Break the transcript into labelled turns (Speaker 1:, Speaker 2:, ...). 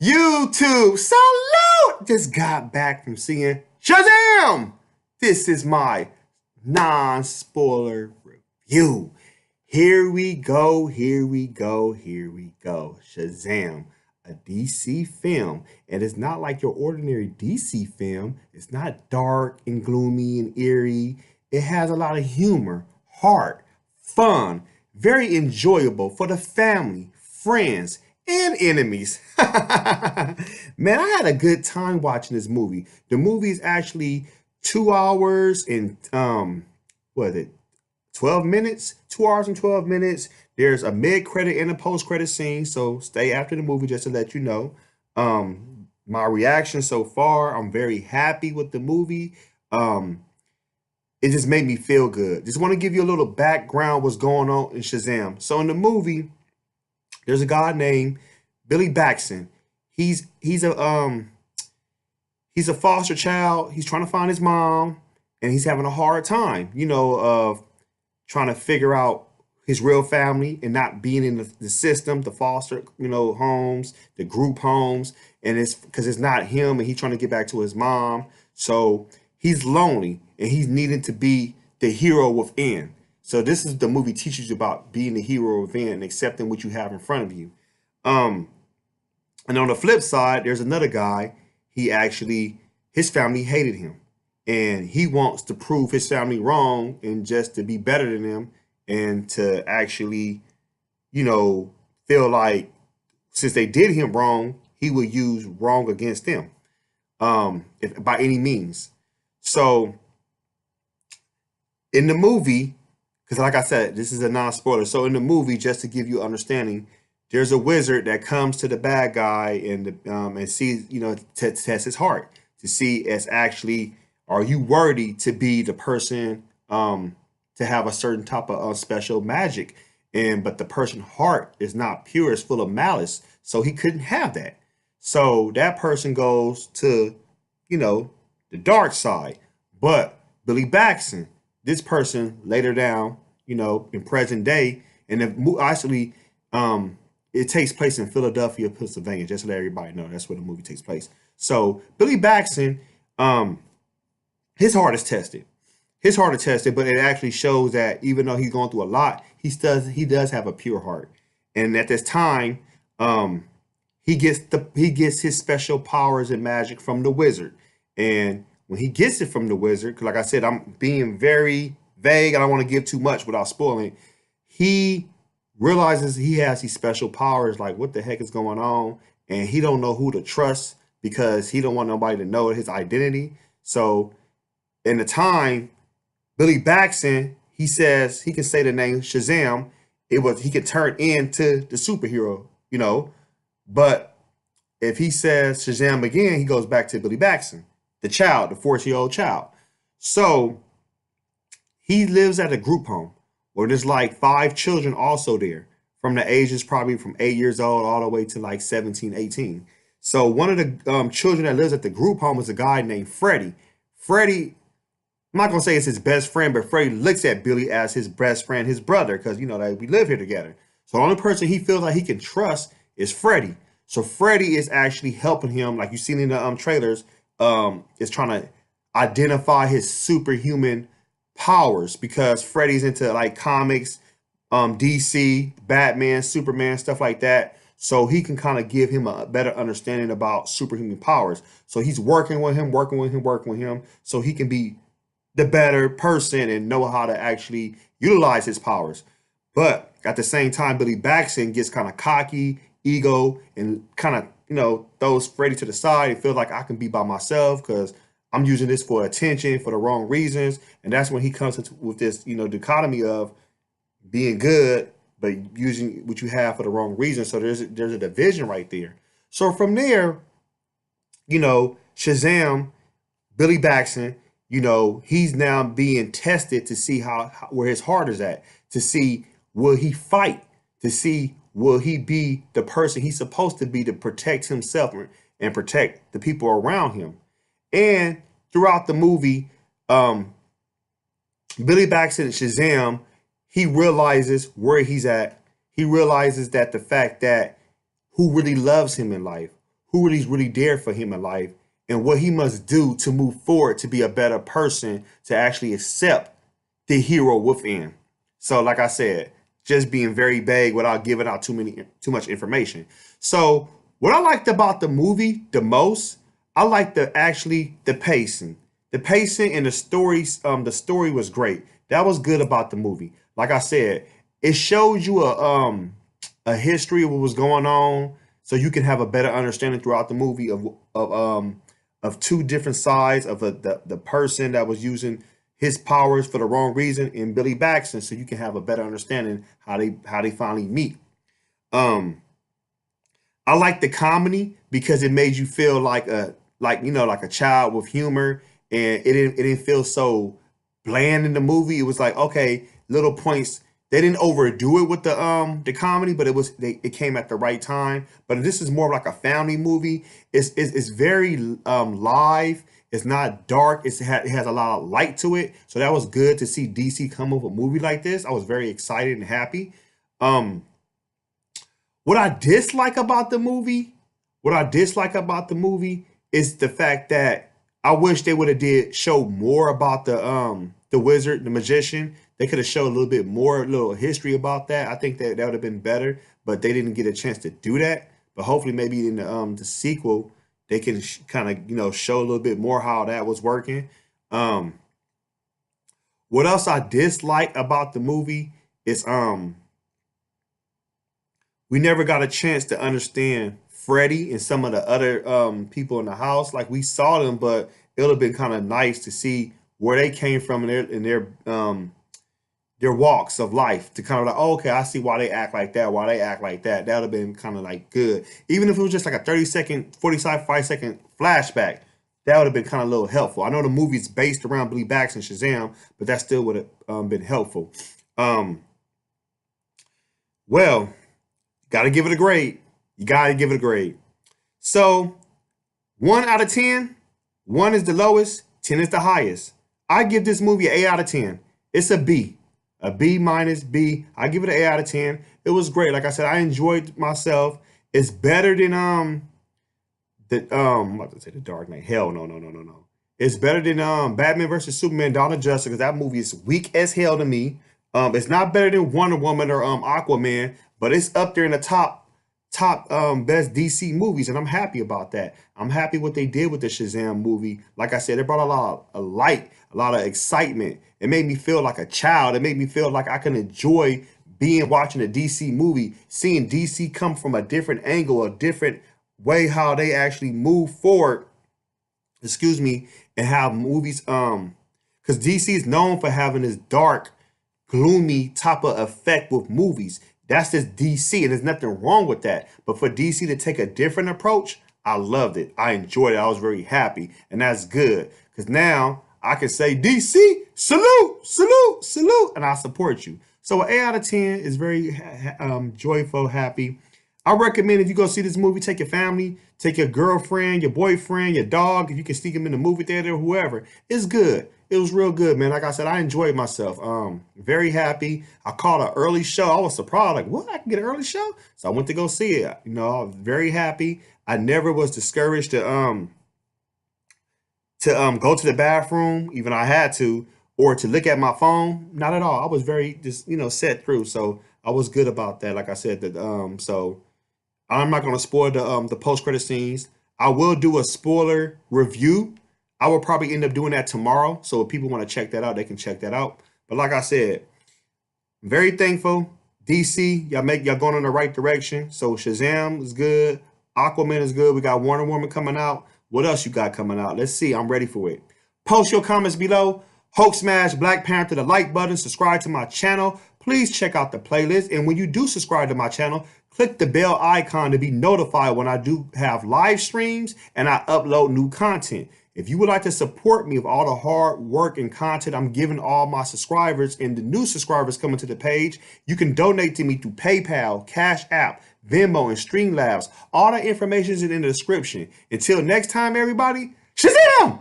Speaker 1: YouTube, salute! Just got back from seeing Shazam! This is my non-spoiler review. Here we go, here we go, here we go. Shazam, a DC film. And it's not like your ordinary DC film. It's not dark and gloomy and eerie. It has a lot of humor, heart, fun, very enjoyable for the family, friends, and enemies. Man, I had a good time watching this movie. The movie is actually 2 hours and what is it? 12 minutes, 2 hours and 12 minutes. There's a mid-credit and a post-credit scene, so stay after the movie just to let you know. My reaction so far, I'm very happy with the movie. It just made me feel good. Just want to give you a little background what's going on in Shazam. So in the movie, there's a guy named Billy Baxton. He's a foster child. He's trying to find his mom, and he's having a hard time, of trying to figure out his real family and not being in the system, the foster, homes, the group homes, and it's because it's not him, and he's trying to get back to his mom. So he's lonely, and he's needing to be the hero within. So this is the movie teaches you about being the hero within and accepting what you have in front of you. And on the flip side, there's another guy. His family hated him, and he wants to prove his family wrong and just to be better than them and to actually, feel like since they did him wrong, he will use wrong against them, if by any means. So in the movie, because like I said, this is a non-spoiler. So in the movie, just to give you understanding, there's a wizard that comes to the bad guy and sees, to test his heart to see as actually, are you worthy to be the person to have a certain type of special magic? But the person's heart is not pure; it's full of malice, so he couldn't have that. So that person goes to, the dark side. But Billy Baxton, this person later down, in present day, and actually, it takes place in Philadelphia, Pennsylvania, just to let everybody know. That's where the movie takes place. So Billy Baxton, his heart is tested. His heart is tested, but it actually shows that even though he's going through a lot, he does have a pure heart. And at this time, he gets his special powers and magic from the wizard. And when he gets it from the wizard, because like I said, I'm being very vague. I don't want to give too much without spoiling. He realizes he has these special powers, like what the heck is going on, and he don't know who to trust because he don't want nobody to know his identity. So in the time, Billy Baxton, he says he can say the name Shazam. He could turn into the superhero, But if he says Shazam again, he goes back to Billy Baxton, the child, the 14-year-old child. So he lives at a group home where there's like 5 children also there from the ages probably from 8 years old all the way to like 17, 18. So one of the children that lives at the group home is a guy named Freddie. Freddie, I'm not going to say it's his best friend, but Freddie looks at Billy as his best friend, his brother, because, that we live here together. So the only person he feels like he can trust is Freddie. So Freddie is actually helping him, like you've seen in the trailers, is trying to identify his superhuman powers because Freddie's into like comics, DC, Batman, Superman, stuff like that. So he can kind of give him a better understanding about superhuman powers. So he's working with him, so he can be the better person and know how to actually utilize his powers. But at the same time, Billy Baxton gets kind of cocky, ego, and kind of, throws Freddie to the side and feels like I can be by myself because I'm using this for attention for the wrong reasons. And that's when he comes with this, dichotomy of being good, but using what you have for the wrong reason. So there's a division right there. So from there, Shazam, Billy Baxton, he's now being tested to see where his heart is at, to see will he fight, to see will he be the person he's supposed to be to protect himself and protect the people around him. And throughout the movie, Billy Baxton and Shazam, he realizes where he's at. He realizes that the fact that who really loves him in life, who is really there for him in life and what he must do to move forward to be a better person, to actually accept the hero within. So, like I said, just being very vague without giving out too much information. So, what I liked about the movie the most, I liked the pacing. The pacing and the stories, the story was great. That was good about the movie. Like I said, it showed you a history of what was going on, so you can have a better understanding throughout the movie of two different sides of the person that was using his powers for the wrong reason in Billy Baxton, so you can have a better understanding how they finally meet. Um, I like the comedy because it made you feel like a child with humor, and it didn't feel so bland in the movie. It was like, okay, little points. They didn't overdo it with the comedy, but it came at the right time. But this is more like a family movie. It's very live. It's not dark. It has a lot of light to it. So that was good to see DC come up with a movie like this. I was very excited and happy. Um, what I dislike about the movie, what I dislike about the movie is the fact that I wish they would have did show more about the wizard, the magician. They could have showed a little bit more, a little history about that. I think that would have been better, but they didn't get a chance to do that. But hopefully, maybe in the sequel, they can kind of show a little bit more how that was working. Um, what else I dislike about the movie is we never got a chance to understand Freddie and some of the other people in the house. Like we saw them, but it would have been kind of nice to see where they came from in their walks of life, to kind of like, oh, okay, I see why they act like that, why they act like that. That would have been kind of like good. Even if it was just like a 30-second, 45-second flashback, that would have been kind of a little helpful. I know the movie's based around Billy Backs and Shazam, but that still would have been helpful. Um, well, got to give it a grade. You got to give it a grade. So, 1 out of 10, 1 is the lowest, 10 is the highest. I give this movie an A out of 10. It's a B. A B minus B. I give it an A out of 10. It was great. Like I said, I enjoyed myself. It's better than I'm about to say the Dark Knight. Hell no, no, no, no, no. It's better than Batman versus Superman: Dawn of Justice, because that movie is weak as hell to me. It's not better than Wonder Woman or Aquaman, but it's up there in the top best DC movies, and I'm happy about that. I'm happy what they did with the Shazam movie. Like I said, it brought a lot of light, a lot of excitement. It made me feel like a child. It made me feel like I can enjoy being watching a DC movie, seeing DC come from a different angle, a different way how they actually move forward. Excuse me, and how movies because DC is known for having this dark, gloomy type of effect with movies. That's just DC, and there's nothing wrong with that. But for DC to take a different approach, I loved it. I enjoyed it. I was very happy, and that's good because now I can say DC, salute, salute, salute, and I support you. So an A out of 10 is very joyful, happy. I recommend if you go see this movie, take your family, take your girlfriend, your boyfriend, your dog. If you can sneak them in the movie theater or whoever, it's good. It was real good, man. Like I said, I enjoyed myself. Very happy. I caught an early show. I was surprised, like, what? I can get an early show? So I went to go see it. I was very happy. I never was discouraged to go to the bathroom, even I had to, or to look at my phone. Not at all. I was very just set through. So I was good about that. Like I said, that so I'm not gonna spoil the post credit scenes. I will do a spoiler review. I will probably end up doing that tomorrow. So if people want to check that out, they can check that out. But like I said, I'm very thankful. DC, y'all going in the right direction. So Shazam is good. Aquaman is good. We got Wonder Woman coming out. What else you got coming out? Let's see. I'm ready for it. Post your comments below. Hulk smash Black Panther, the like button, subscribe to my channel. Please check out the playlist. And when you do subscribe to my channel, click the bell icon to be notified when I do have live streams and I upload new content. If you would like to support me with all the hard work and content I'm giving all my subscribers and the new subscribers coming to the page, you can donate to me through PayPal, Cash App, Venmo, and Streamlabs. All that information is in the description. Until next time, everybody, Shazam!